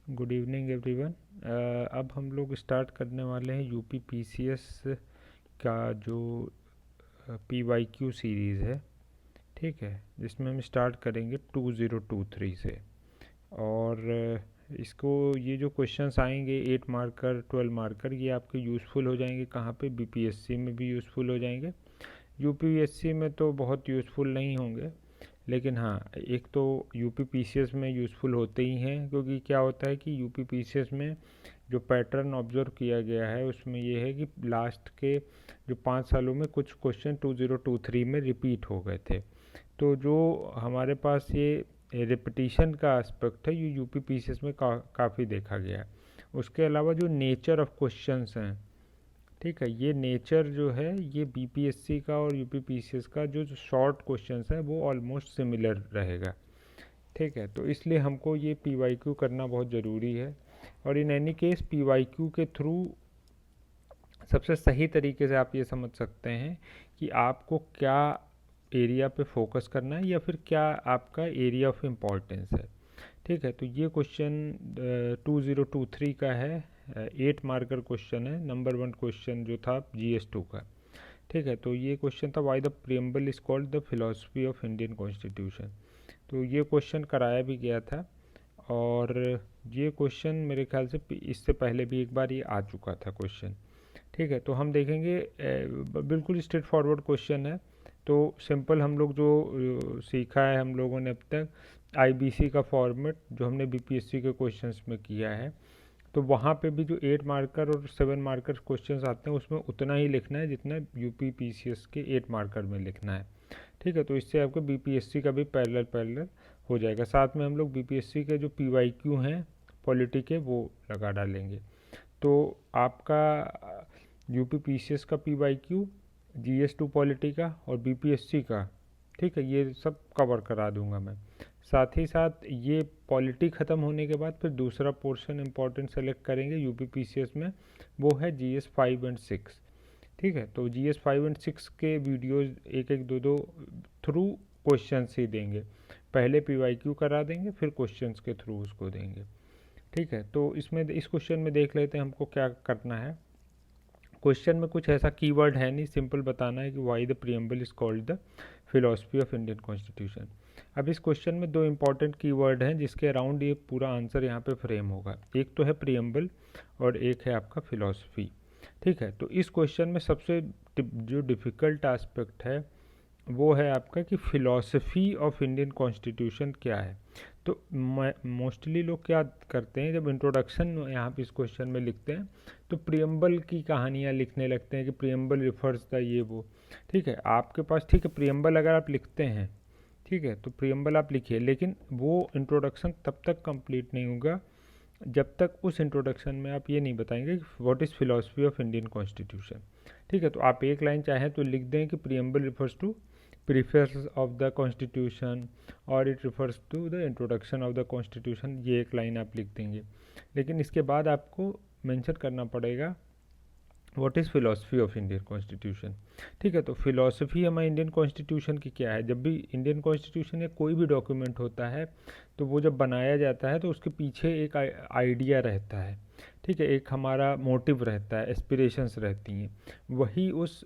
Good evening everyone. अब हम लोग स्टार्ट करने वाले हैं यूपी पीसीएस का जो पीवाईक्यू सीरीज़ है, ठीक है, जिसमें हम स्टार्ट करेंगे 2023 से। और इसको ये जो क्वेश्चंस आएंगे 8 मार्कर 12 मार्कर, ये आपके यूज़फुल हो जाएंगे कहाँ पे, बीपीएससी में भी यूज़फुल हो जाएंगे। यूपीएससी में तो बहुत यूज़फुल नहीं होंगे, लेकिन हाँ, एक तो यूपी पीसीएस में यूज़फुल होते ही हैं, क्योंकि क्या होता है कि यूपी पीसीएस में जो पैटर्न ऑब्जर्व किया गया है उसमें ये है कि लास्ट के जो 5 सालों में कुछ क्वेश्चन 2023 में रिपीट हो गए थे। तो जो हमारे पास ये रिपीटिशन का एस्पेक्ट है, ये यूपी पीसीएस में काफ़ी देखा गया है। उसके अलावा जो नेचर ऑफ क्वेश्चंस हैं, ठीक है, ये नेचर जो है ये बीपीएससी का और यूपीपीसीएस का जो शॉर्ट क्वेश्चंस है वो ऑलमोस्ट सिमिलर रहेगा, ठीक है। तो इसलिए हमको ये पीवाईक्यू करना बहुत ज़रूरी है। और इन एनी केस पीवाईक्यू के थ्रू सबसे सही तरीके से आप ये समझ सकते हैं कि आपको क्या एरिया पे फोकस करना है या फिर क्या आपका एरिया ऑफ इम्पोर्टेंस है, ठीक है। तो ये क्वेश्चन 2023 का है, 8 मार्कर क्वेश्चन है। नंबर 1 क्वेश्चन जो था GS2 का, ठीक है। तो ये क्वेश्चन था, why the preamble is called the philosophy of Indian constitution. तो ये क्वेश्चन कराया भी गया था, और ये क्वेश्चन मेरे ख्याल से इससे पहले भी एक बार ये आ चुका था क्वेश्चन, ठीक है। तो हम देखेंगे, बिल्कुल स्ट्रेट फॉरवर्ड क्वेश्चन है। तो सिंपल हम लोग जो सीखा है हम लोगों ने अब तक, आईबीसी का फॉर्मेट जो हमने बीपीएससी के क्वेश्चंस में किया है, तो वहाँ पे भी जो 8 मार्कर और 7 मार्कर क्वेश्चंस आते हैं उसमें उतना ही लिखना है जितना यूपी पीसीएस के 8 मार्कर में लिखना है, ठीक है। तो इससे आपको बीपीएससी का भी पैरेलल हो जाएगा। साथ में हम लोग बीपीएससी के जो पीवाईक्यू हैं पॉलिटी के वो लगा डालेंगे। तो आपका यूपी पीसीएस का पीवाईक्यू, जीएस2 पॉलिटी का और बीपीएससी का, ठीक है, ये सब कवर करा दूंगा मैं। साथ ही साथ ये पॉलिटी ख़त्म होने के बाद फिर दूसरा पोर्शन इंपॉर्टेंट सेलेक्ट करेंगे यूपी पीसीएस में, वो है GS5 और 6, ठीक है। तो GS5 और 6 के वीडियोस एक एक दो थ्रू क्वेश्चंस ही देंगे, पहले पीवाईक्यू करा देंगे फिर क्वेश्चंस के थ्रू उसको देंगे, ठीक है। तो इसमें इस क्वेश्चन में देख लेते हैं हमको क्या करना है। क्वेश्चन में कुछ ऐसा कीवर्ड है नहीं, सिंपल बताना है कि why the preamble is called the philosophy of Indian constitution. अब इस क्वेश्चन में दो इंपॉर्टेंट कीवर्ड हैं जिसके अराउंड ये पूरा आंसर यहाँ पे फ्रेम होगा। एक तो है प्रियम्बल और एक है आपका फिलॉसफी, ठीक है। तो इस क्वेश्चन में सबसे जो डिफ़िकल्ट एस्पेक्ट है वो है आपका कि फ़िलॉसफ़ी ऑफ इंडियन कॉन्स्टिट्यूशन क्या है। तो मोस्टली लोग क्या करते हैं, जब इंट्रोडक्शन यहाँ पे इस क्वेश्चन में लिखते हैं तो प्रियम्बल की कहानियाँ लिखने लगते हैं कि प्रियम्बल रिफर्स द ये वो, ठीक है। आपके पास, ठीक है, प्रियम्बल अगर आप लिखते हैं, ठीक है, तो प्रियम्बल आप लिखिए, लेकिन वो इंट्रोडक्शन तब तक कंप्लीट नहीं होगा जब तक उस इंट्रोडक्शन में आप ये नहीं बताएंगे कि what is philosophy of Indian constitution, ठीक है। तो आप एक लाइन चाहें तो लिख दें कि preamble refers to preface of the constitution और it refers to the introduction of the constitution, ये एक लाइन आप लिख देंगे। लेकिन इसके बाद आपको मेंशन करना पड़ेगा what is philosophy of Indian constitution, ठीक है। तो फिलॉसफी हमारे इंडियन कॉन्स्टिट्यूशन की क्या है। जब भी इंडियन कॉन्स्टिट्यूशन या कोई भी डॉक्यूमेंट होता है तो वो जब बनाया जाता है तो उसके पीछे एक आइडिया रहता है, ठीक है, एक हमारा मोटिव रहता है, एस्पिरेशंस रहती हैं, वही उस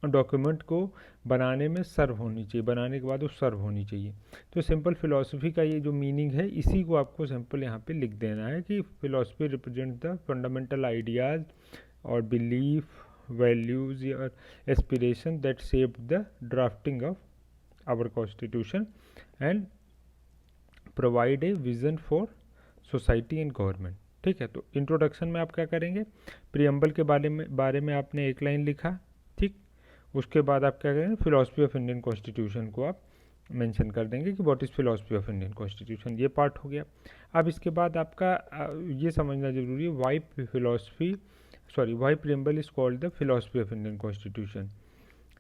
डॉक्यूमेंट को बनाने में सर्व होनी चाहिए, बनाने के बाद वो सर्व होनी चाहिए। तो सिंपल फिलॉसफी का ये जो मीनिंग है इसी को आपको सिंपल यहाँ पे लिख देना है कि philosophy represent the fundamental ideas और बिलीफ, वैल्यूज या aspiration that shape the drafting of our constitution and provide a vision for society and government, ठीक है। तो इंट्रोडक्शन में आप क्या करेंगे, प्रियम्बल के बारे में आपने एक लाइन लिखा, ठीक। उसके बाद आप क्या करेंगे, फिलॉसफी ऑफ इंडियन कॉन्स्टिट्यूशन को आप मेंशन कर देंगे कि what is philosophy of Indian constitution, ये पार्ट हो गया। अब इसके बाद आपका ये समझना जरूरी है why preamble is called the philosophy of Indian constitution,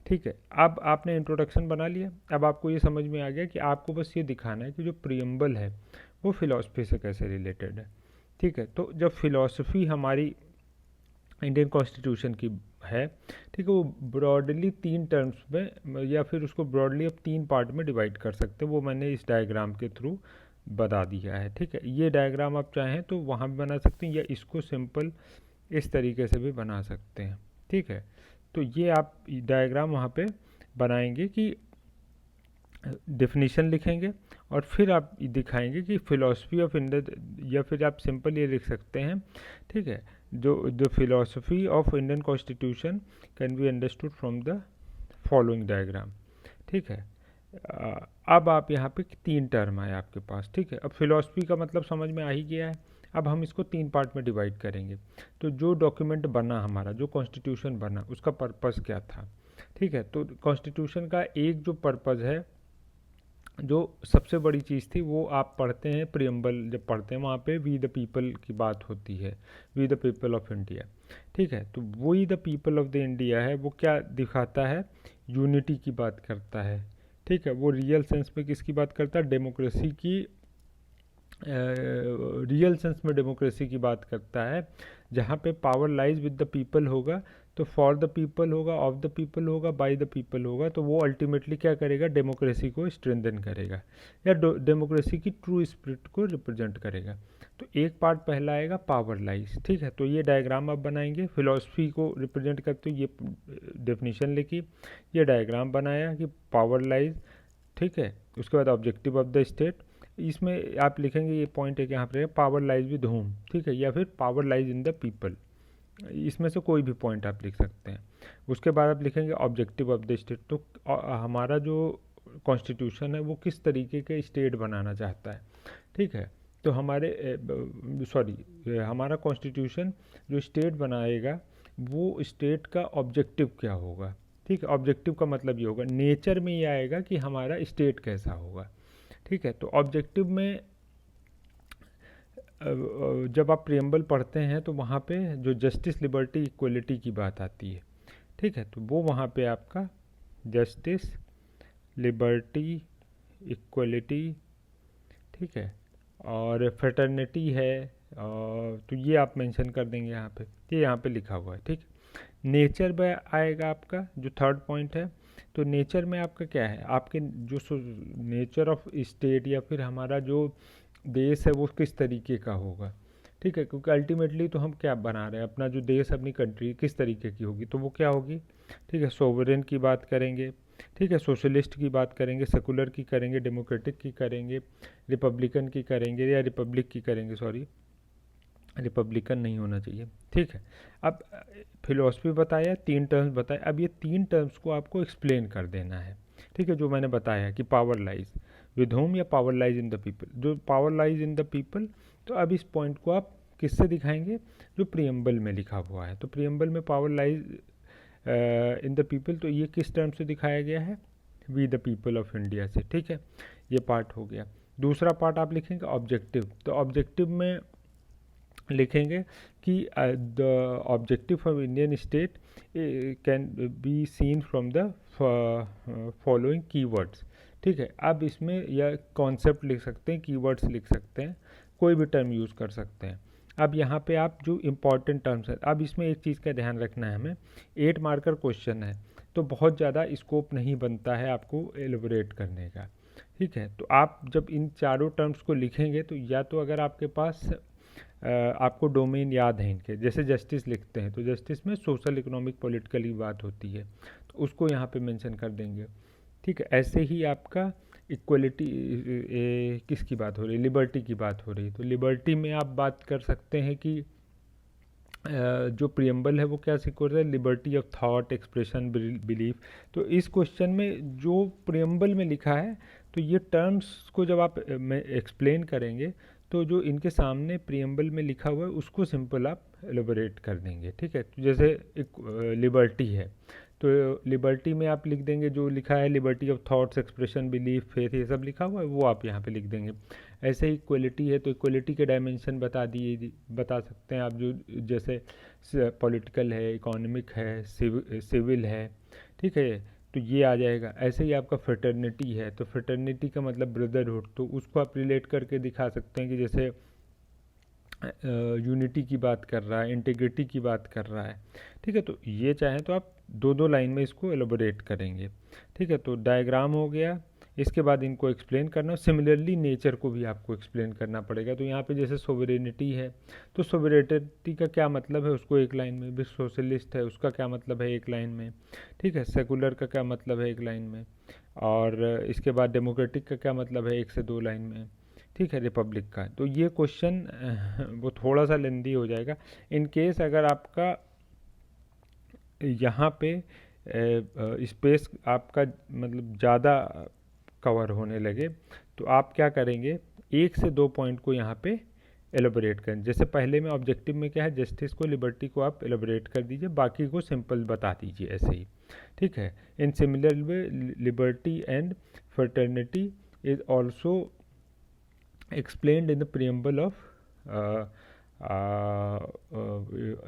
ठीक है। अब आपने इंट्रोडक्शन बना लिया, अब आपको ये समझ में आ गया कि आपको बस ये दिखाना है कि जो प्रियम्बल है वो फिलॉसफी से कैसे रिलेटेड है, ठीक है। तो जब फिलॉसफी हमारी इंडियन कॉन्स्टिट्यूशन की है, ठीक है, वो ब्रॉडली 3 टर्म्स में या फिर उसको ब्रॉडली अब 3 पार्ट में डिवाइड कर सकते हैं, वो मैंने इस डायग्राम के थ्रू बता दिया है। ठीक है, ये डायग्राम आप चाहें तो वहाँ भी बना सकते हैं या इसको सिंपल इस तरीके से भी बना सकते हैं। ठीक है, तो ये आप डायग्राम वहाँ पे बनाएंगे कि डेफिनेशन लिखेंगे और फिर आप दिखाएंगे कि फिलॉसफी ऑफ इंडियन, या फिर आप सिंपल ये लिख सकते हैं। ठीक है, जो philosophy of Indian constitution can be understood from the following diagram. ठीक है, अब आप यहाँ पे 3 टर्म आए आपके पास। ठीक है, अब फिलॉसफी का मतलब समझ में आ ही गया है। अब हम इसको 3 पार्ट में डिवाइड करेंगे। तो जो डॉक्यूमेंट बना हमारा, जो कॉन्स्टिट्यूशन बना, उसका पर्पस क्या था। ठीक है, तो कॉन्स्टिट्यूशन का एक जो पर्पस है, जो सबसे बड़ी चीज़ थी, वो आप पढ़ते हैं प्रियम्बल जब पढ़ते हैं, वहाँ पे वी द पीपल की बात होती है, we the people of India. ठीक है, तो वही the people of the India है, वो क्या दिखाता है, यूनिटी की बात करता है। ठीक है, वो रियल सेंस में किसकी बात करता है, डेमोक्रेसी की, रियल सेंस में डेमोक्रेसी की बात करता है, जहाँ पे power lies with the people होगा, तो फॉर द पीपल होगा, ऑफ द पीपल होगा, बाय द पीपल होगा, तो वो अल्टीमेटली क्या करेगा, डेमोक्रेसी को स्ट्रेंथन करेगा या डेमोक्रेसी की ट्रू स्पिरिट को रिप्रेजेंट करेगा। तो एक पार्ट पहला आएगा पावर लाइज। ठीक है, तो ये डायग्राम आप बनाएंगे, फिलॉसफी को रिप्रेजेंट करते हुए ये डेफिनेशन लिखी, ये डायग्राम बनाया कि पावर लाइज। ठीक है, उसके बाद ऑब्जेक्टिव ऑफ द स्टेट, इसमें आप लिखेंगे, ये पॉइंट है कि यहाँ पर पावर लाइज विद होम। ठीक है, या फिर power lies in the people, इसमें से कोई भी पॉइंट आप लिख सकते हैं। उसके बाद आप लिखेंगे ऑब्जेक्टिव ऑफ द स्टेट, तो हमारा जो कॉन्स्टिट्यूशन है वो किस तरीके के स्टेट बनाना चाहता है। ठीक है, तो हमारा कॉन्स्टिट्यूशन जो स्टेट बनाएगा, वो स्टेट का ऑब्जेक्टिव क्या होगा। ठीक है, ऑब्जेक्टिव का मतलब ये होगा, नेचर में ये आएगा कि हमारा स्टेट कैसा होगा। ठीक है, तो ऑब्जेक्टिव में जब आप प्रियम्बल पढ़ते हैं तो वहाँ पे जो जस्टिस, लिबर्टी, इक्वलिटी की बात आती है। ठीक है, तो वो वहाँ पे आपका जस्टिस, लिबर्टी, इक्वलिटी, ठीक है, और फ्रेटर्निटी है, तो ये आप मेंशन कर देंगे यहाँ पे, ये यहाँ पे लिखा हुआ है। ठीक, नेचर में आएगा आपका जो थर्ड पॉइंट है। तो नेचर में आपका क्या है, आपके जो नेचर ऑफ स्टेट या फिर हमारा जो देश है वो किस तरीके का होगा। ठीक है, क्योंकि अल्टीमेटली तो हम क्या बना रहे हैं, अपना जो देश, अपनी कंट्री किस तरीके की होगी, तो वो क्या होगी। ठीक है, सोवरेन की बात करेंगे। ठीक है, सोशलिस्ट की बात करेंगे, सेकुलर की करेंगे, डेमोक्रेटिक की करेंगे, रिपब्लिकन की करेंगे, या रिपब्लिक की करेंगे, सॉरी रिपब्लिकन नहीं होना चाहिए। ठीक है, अब फिलॉसफी बताया, 3 टर्म्स बताए, अब ये 3 टर्म्स को आपको एक्सप्लेन कर देना है। ठीक है, जो मैंने बताया कि पावर लाइज विद होम या power lies in the people, जो power lies in the people, तो अब इस पॉइंट को आप किससे दिखाएंगे, जो प्रियम्बल में लिखा हुआ है। तो प्रियम्बल में power lies in the people, तो ये किस टर्म से दिखाया गया है, we the people of India से। ठीक है, ये पार्ट हो गया। दूसरा पार्ट आप लिखेंगे ऑब्जेक्टिव, तो ऑब्जेक्टिव में लिखेंगे कि the objective of Indian state can be seen from the following keywords. ठीक है, अब इसमें या कॉन्सेप्ट लिख सकते हैं, कीवर्ड्स लिख सकते हैं, कोई भी टर्म यूज़ कर सकते हैं। अब यहाँ पे आप जो इम्पॉर्टेंट टर्म्स है, अब इसमें एक चीज़ का ध्यान रखना है हमें, 8 मार्कर क्वेश्चन है, तो बहुत ज़्यादा स्कोप नहीं बनता है आपको एलिबोरेट करने का। ठीक है, तो आप जब इन चारों टर्म्स को लिखेंगे, तो या तो अगर आपके पास आपको डोमेन याद है इनके, जैसे जस्टिस लिखते हैं, तो जस्टिस में सोशल, इकोनॉमिक, पॉलिटिकल की बात होती है, तो उसको यहाँ पे मेंशन कर देंगे। ठीक है, ऐसे ही आपका इक्वलिटी, किसकी बात हो रही है, लिबर्टी की बात हो रही है, तो लिबर्टी में आप बात कर सकते हैं कि जो प्रियम्बल है वो क्या सिक्योर है, liberty of thought, expression, belief. तो इस क्वेश्चन में जो प्रियम्बल में लिखा है, तो ये टर्म्स को जब आप एक्सप्लेन करेंगे, तो जो इनके सामने प्रियम्बल में लिखा हुआ है उसको सिंपल आप एलोबरेट कर देंगे। ठीक है, तो जैसे एक लिबर्टी है, तो लिबर्टी में आप लिख देंगे जो लिखा है, liberty of thoughts, expression, belief, faith, ये सब लिखा हुआ है, वो आप यहाँ पे लिख देंगे। ऐसे ही इक्वलिटी है, तो इक्वलिटी के डायमेंशन बता सकते हैं आप, जो जैसे पॉलिटिकल है, इकोनॉमिक है, सिविल है। ठीक है, तो ये आ जाएगा। ऐसे ही आपका फ्रेटर्निटी है, तो फ्रेटर्निटी का मतलब ब्रदरहुड, तो उसको आप रिलेट करके दिखा सकते हैं कि जैसे यूनिटी की बात कर रहा है, इंटीग्रिटी की बात कर रहा है। ठीक है, तो ये चाहें तो आप 2-2 लाइन में इसको एलोबोरेट करेंगे। ठीक है, तो डायग्राम हो गया, इसके बाद इनको एक्सप्लेन करना। सिमिलरली नेचर को भी आपको एक्सप्लेन करना पड़ेगा। तो यहाँ पे जैसे सोवरेनिटी है, तो सोवरेनिटी का क्या मतलब है उसको एक लाइन में, भी सोशलिस्ट है उसका क्या मतलब है एक लाइन में, ठीक है, सेकुलर का क्या मतलब है एक लाइन में, और इसके बाद डेमोक्रेटिक का क्या मतलब है 1 से 2 लाइन में, ठीक है, रिपब्लिक का। तो ये क्वेश्चन वो थोड़ा सा लेंदी हो जाएगा। इन केस अगर आपका यहाँ पे स्पेस आपका मतलब ज़्यादा कवर होने लगे, तो आप क्या करेंगे, 1 से 2 पॉइंट को यहाँ पे एलोबरेट करें। जैसे पहले में ऑब्जेक्टिव में क्या है, जस्टिस को, लिबर्टी को आप एलोबरेट कर दीजिए, बाकी को सिंपल बता दीजिए ऐसे ही, ठीक है। In similar way liberty and fraternity is also explained in the preamble of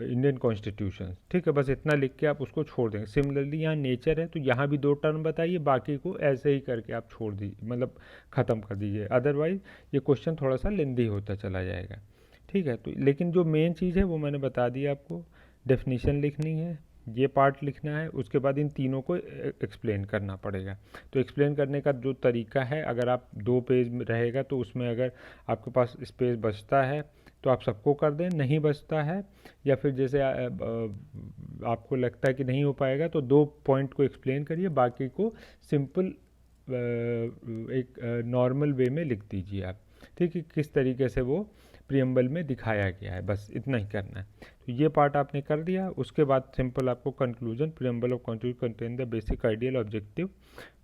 Indian constitution, ठीक है। बस इतना लिख के आप उसको छोड़ देंगे। सिमिलरली यहाँ नेचर है तो यहाँ भी 2 टर्म बताइए, बाकी को ऐसे ही करके आप छोड़ दीजिए, मतलब ख़त्म कर दीजिए, अदरवाइज ये क्वेश्चन थोड़ा सा लेंदी होता चला जाएगा, ठीक है। तो लेकिन जो मेन चीज़ है वो मैंने बता दी आपको, डेफिनीशन लिखनी है, ये पार्ट लिखना है, उसके बाद इन तीनों को एक्सप्लेन करना पड़ेगा। तो एक्सप्लेन करने का जो तरीका है, अगर आप 2 पेज में रहेगा तो उसमें अगर आपके पास स्पेस बचता है तो आप सबको कर दें, नहीं बचता है या फिर जैसे आपको लगता है कि नहीं हो पाएगा तो 2 पॉइंट को एक्सप्लेन करिए, बाकी को सिंपल एक नॉर्मल वे में लिख दीजिए आप, ठीक है, किस तरीके से वो प्रियम्बल में दिखाया गया है, बस इतना ही करना है। तो ये पार्ट आपने कर दिया। उसके बाद सिंपल आपको conclusion, preamble of constitution contain the basic ideal objective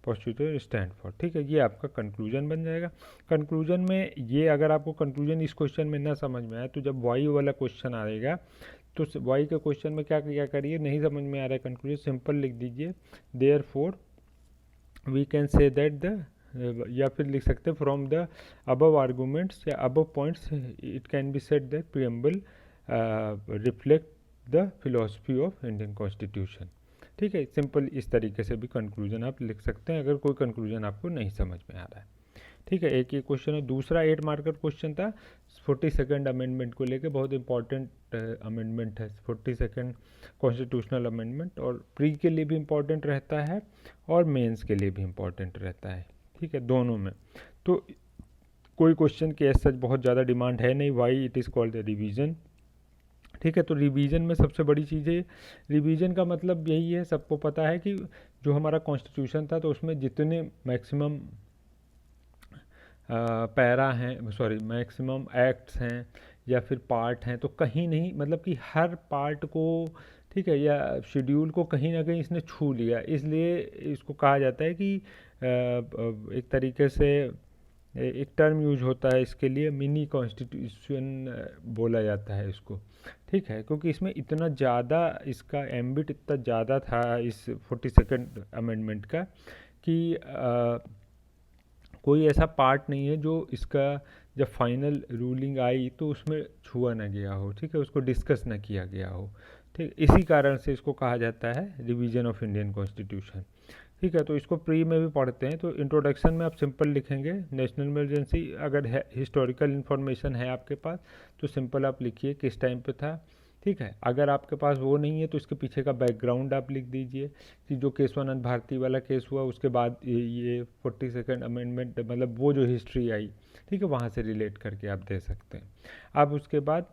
postulate stand for, ठीक है, ये आपका कंक्लूजन बन जाएगा। कंक्लूजन में ये अगर आपको कंक्लूजन इस क्वेश्चन में ना समझ में आए तो जब वाई वाला क्वेश्चन आएगा तो वाई के क्वेश्चन में क्या क्या करिए, नहीं समझ में आ रहा है कंक्लूजन, सिंपल लिख दीजिए therefore we can say that the, या फिर लिख सकते हैं फ्रॉम द अबव आर्गूमेंट्स या above points it can be said that preamble reflect the philosophy of Indian constitution, ठीक है। सिंपल इस तरीके से भी कंक्लूजन आप लिख सकते हैं अगर कोई कंक्लूजन आपको नहीं समझ में आ रहा है, ठीक है। एक ये क्वेश्चन है। दूसरा 8 मार्कर क्वेश्चन था 42nd अमेंडमेंट को लेके, बहुत इंपॉर्टेंट अमेंडमेंट है 42nd कॉन्स्टिट्यूशनल अमेंडमेंट, और प्री के लिए भी इम्पॉर्टेंट रहता है और मेंस के लिए भी इम्पॉर्टेंट रहता है, ठीक है, दोनों में। तो कोई क्वेश्चन की एज सच बहुत ज़्यादा डिमांड है नहीं, why it is called the revision, ठीक है। तो रिवीजन में सबसे बड़ी चीज़ है, रिवीजन का मतलब यही है, सबको पता है कि जो हमारा कॉन्स्टिट्यूशन था तो उसमें जितने मैक्सिमम पैरा हैं, सॉरी मैक्सिमम एक्ट्स हैं या फिर पार्ट हैं, तो कहीं नहीं, मतलब कि हर पार्ट को, ठीक है, या शेड्यूल को कहीं ना कहीं इसने छू लिया, इसलिए इसको कहा जाता है कि एक तरीके से एक टर्म यूज होता है इसके लिए, मिनी कॉन्स्टिट्यूशन बोला जाता है इसको, ठीक है, क्योंकि इसमें इतना ज़्यादा इसका एम्बिट इतना ज़्यादा था इस 42nd अमेंडमेंट का कि कोई ऐसा पार्ट नहीं है जो इसका जब फाइनल रूलिंग आई तो उसमें छुआ ना गया हो, ठीक है, उसको डिस्कस ना किया गया हो, ठीक। इसी कारण से इसको कहा जाता है रिवीजन ऑफ इंडियन कॉन्स्टिट्यूशन, ठीक है। तो इसको प्री में भी पढ़ते हैं। तो इंट्रोडक्शन में आप सिंपल लिखेंगे नेशनल इमरजेंसी, अगर है हिस्टोरिकल इन्फॉर्मेशन है आपके पास तो सिंपल आप लिखिए किस टाइम पे था, ठीक है। अगर आपके पास वो नहीं है तो इसके पीछे का बैकग्राउंड आप लिख दीजिए कि जो केशवानंद भारती वाला केस हुआ उसके बाद ये 42nd अमेंडमेंट, मतलब वो जो हिस्ट्री आई, ठीक है, वहाँ से रिलेट करके आप दे सकते हैं। अब उसके बाद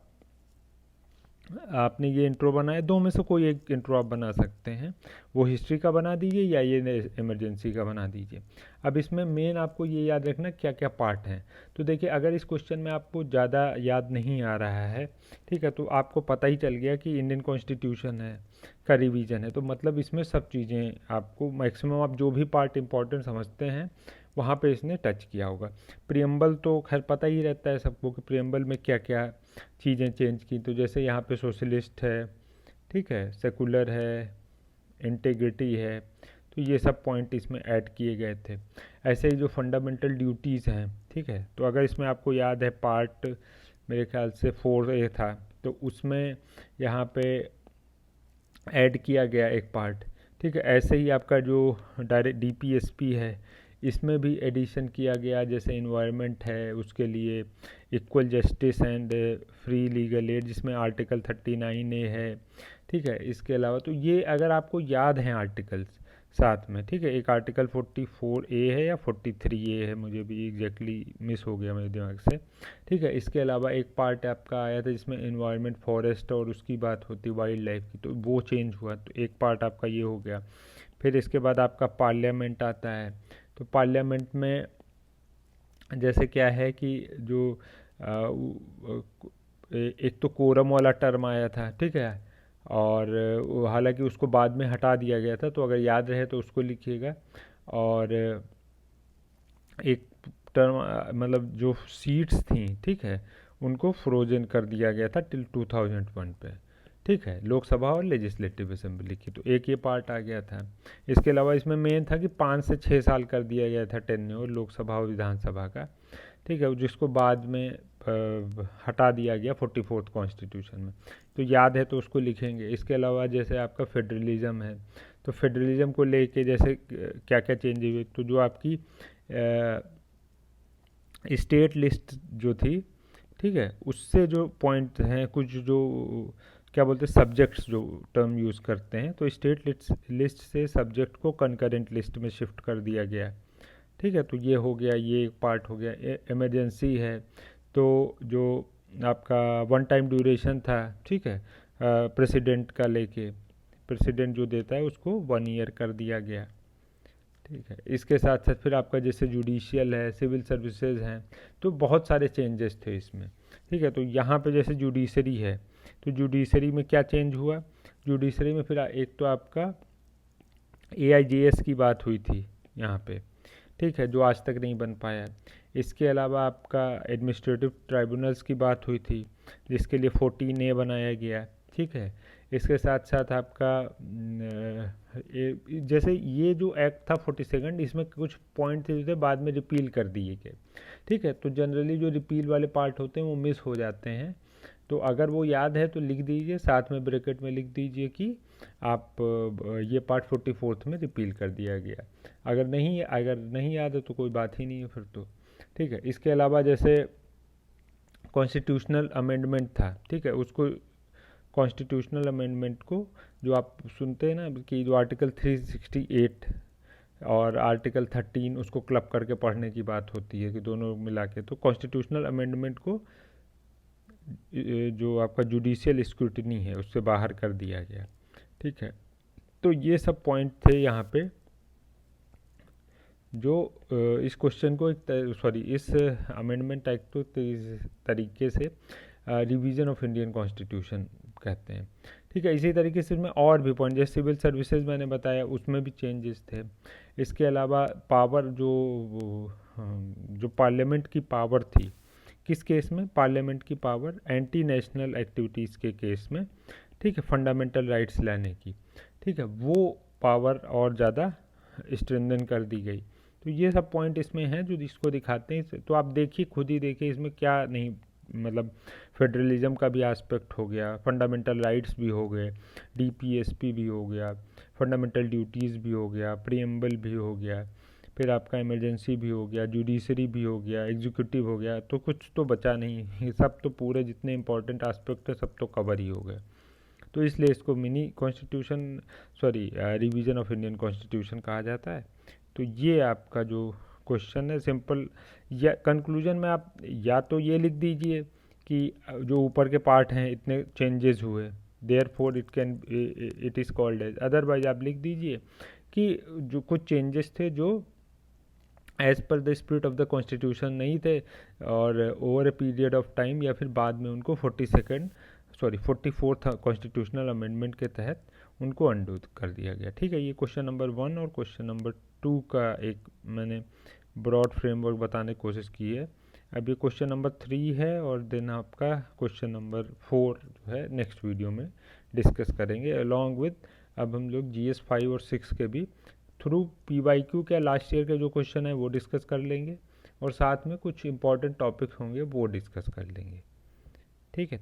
आपने ये इंट्रो बनाया, 2 में से कोई एक इंट्रो आप बना सकते हैं, वो हिस्ट्री का बना दीजिए या ये इमरजेंसी का बना दीजिए। अब इसमें मेन आपको ये याद रखना क्या क्या पार्ट हैं। तो देखिए अगर इस क्वेश्चन में आपको ज़्यादा याद नहीं आ रहा है, ठीक है, तो आपको पता ही चल गया कि इंडियन कॉन्स्टिट्यूशन है का रिवीजन है, तो मतलब इसमें सब चीज़ें आपको मैक्सिमम आप जो भी पार्ट इंपॉर्टेंट समझते हैं वहाँ पे इसने टच किया होगा। प्रियम्बल तो खैर पता ही रहता है सबको कि प्रियम्बल में क्या क्या चीज़ें चेंज की, तो जैसे यहाँ पे सोशलिस्ट है, ठीक है, सेकुलर है, इंटीग्रिटी है, तो ये सब पॉइंट इसमें ऐड किए गए थे। ऐसे ही जो फंडामेंटल ड्यूटीज़ हैं, ठीक है, तो अगर इसमें आपको याद है पार्ट मेरे ख्याल से 4A था, तो उसमें यहाँ पे ऐड किया गया एक पार्ट, ठीक है। ऐसे ही आपका जो डायरेक्ट DPSP है इसमें भी एडिशन किया गया, जैसे इन्वायरमेंट है उसके लिए equal justice and free legal aid जिसमें आर्टिकल 39A है, ठीक है। इसके अलावा तो ये अगर आपको याद हैं आर्टिकल्स साथ में, ठीक है। एक आर्टिकल 44A है या 43A है, मुझे भी एग्जैक्टली मिस हो गया मेरे दिमाग से, ठीक है। इसके अलावा एक पार्ट आपका आया था जिसमें इन्वायरमेंट, फॉरेस्ट और उसकी बात होती, वाइल्ड लाइफ की, तो वो चेंज हुआ, तो एक पार्ट आपका ये हो गया। फिर इसके बाद आपका पार्लियामेंट आता है। तो पार्लियामेंट में जैसे क्या है कि जो एक तो कोरम वाला टर्म आया था, ठीक है, और हालांकि उसको बाद में हटा दिया गया था, तो अगर याद रहे तो उसको लिखिएगा। और एक टर्म मतलब जो सीट्स थी, ठीक है, उनको फ्रोजन कर दिया गया था टिल 2001 पे, ठीक है, लोकसभा और लेजिस्लेटिव असेंबली की। तो एक ये पार्ट आ गया था। इसके अलावा इसमें मेन था कि 5 से 6 साल कर दिया गया था टेन्योर लोकसभा और विधानसभा का, ठीक है, जिसको बाद में हटा दिया गया 44th कॉन्स्टिट्यूशन में। तो याद है तो उसको लिखेंगे। इसके अलावा जैसे आपका फेडरलिज्म है, तो फेडरलिज्म को लेके जैसे क्या क्या चेंज हुए, तो जो आपकी स्टेट लिस्ट जो थी, ठीक है, उससे जो पॉइंट हैं, कुछ जो क्या बोलते हैं सब्जेक्ट्स जो टर्म यूज़ करते हैं, तो स्टेट लिस्ट से सब्जेक्ट को कंकरेंट लिस्ट में शिफ्ट कर दिया गया, ठीक है। तो ये हो गया, ये एक पार्ट हो गया। इमरजेंसी है, तो जो आपका वन टाइम ड्यूरेशन था, ठीक है, प्रेसिडेंट का लेके, प्रेसिडेंट जो देता है उसको 1 ईयर कर दिया गया, ठीक है। इसके साथ साथ फिर आपका जैसे जुडिशियल है, सिविल सर्विसेज हैं, तो बहुत सारे चेंजेस थे इसमें, ठीक है। तो यहाँ पे जैसे जुडिशरी है, तो जुडिशरी में क्या चेंज हुआ, जुडिशरी में फिर एक तो आपका AIJS की बात हुई थी यहाँ पे, ठीक है, जो आज तक नहीं बन पाया। इसके अलावा आपका एडमिनिस्ट्रेटिव ट्राइब्यूनल्स की बात हुई थी, जिसके लिए 14A बनाया गया, ठीक है। इसके साथ साथ आपका जैसे ये जो एक्ट था 42, इसमें कुछ पॉइंट थे जो बाद में रिपील कर दिए गए, ठीक है। तो जनरली जो रिपील वाले पार्ट होते हैं वो मिस हो जाते हैं, तो अगर वो याद है तो लिख दीजिए, साथ में ब्रैकेट में लिख दीजिए कि आप ये पार्ट 44th में रिपील कर दिया गया। अगर नहीं याद है तो कोई बात ही नहीं है फिर तो, ठीक है। इसके अलावा जैसे कॉन्स्टिट्यूशनल अमेंडमेंट था, ठीक है, उसको कॉन्स्टिट्यूशनल अमेंडमेंट को जो आप सुनते हैं ना कि जो आर्टिकल 368 और आर्टिकल 13 उसको क्लब करके पढ़ने की बात होती है कि दोनों मिला के, तो कॉन्स्टिट्यूशनल अमेंडमेंट को जो आपका जुडिशियल स्क्रूटिनी है उससे बाहर कर दिया गया, ठीक है। तो ये सब पॉइंट थे यहाँ पे जो इस क्वेश्चन को इस अमेंडमेंट एक्ट को तरीके से रिवीजन ऑफ इंडियन कॉन्स्टिट्यूशन कहते हैं, ठीक है। इसी तरीके से इसमें और भी पॉइंट, जैसे सिविल सर्विसेज मैंने बताया उसमें भी चेंजेस थे। इसके अलावा पावर जो पार्लियामेंट की पावर थी, किस केस में, पार्लियामेंट की पावर एंटी नेशनल एक्टिविटीज़ के केस में, ठीक है, फंडामेंटल राइट्स लाने की, ठीक है, वो पावर और ज़्यादा स्ट्रेंथन कर दी गई। तो ये सब पॉइंट इसमें हैं जो इसको दिखाते हैं। तो आप देखिए, खुद ही देखिए इसमें क्या नहीं, मतलब फेडरलिज्म का भी एस्पेक्ट हो गया, फंडामेंटल राइट्स भी हो गए, DPSP भी हो गया, फंडामेंटल ड्यूटीज़ भी हो गया, प्रीएम्बल भी हो गया, फिर आपका इमरजेंसी भी हो गया, जुडिशरी भी हो गया, एग्जीक्यूटिव हो गया, तो कुछ तो बचा नहीं, ये सब तो पूरे जितने इंपॉर्टेंट एस्पेक्ट है सब तो कवर ही हो गए। तो इसलिए इसको mini constitution revision of Indian constitution कहा जाता है। तो ये आपका जो क्वेश्चन है सिंपल, या कंक्लूजन में आप या तो ये लिख दीजिए कि जो ऊपर के पार्ट हैं इतने चेंजेस हुए, therefore it is called as, otherwise आप लिख दीजिए कि जो कुछ चेंजेस थे जो as per the spirit of the constitution नहीं थे, और over a period of time या फिर बाद में उनको 44th कॉन्स्टिट्यूशनल अमेंडमेंट के तहत उनको अंडू कर दिया गया, ठीक है। ये क्वेश्चन नंबर 1 और क्वेश्चन नंबर 2 का एक मैंने ब्रॉड फ्रेमवर्क बताने की कोशिश की है। अब ये क्वेश्चन नंबर 3 है, और देन आपका क्वेश्चन नंबर 4 जो है नेक्स्ट वीडियो में डिस्कस करेंगे अलॉन्ग विद, अब हम लोग GS 5 और 6 के भी थ्रू PYQ के लास्ट ईयर के जो क्वेश्चन है वो डिस्कस कर लेंगे, और साथ में कुछ इंपॉर्टेंट टॉपिक्स होंगे वो डिस्कस कर लेंगे, ठीक है।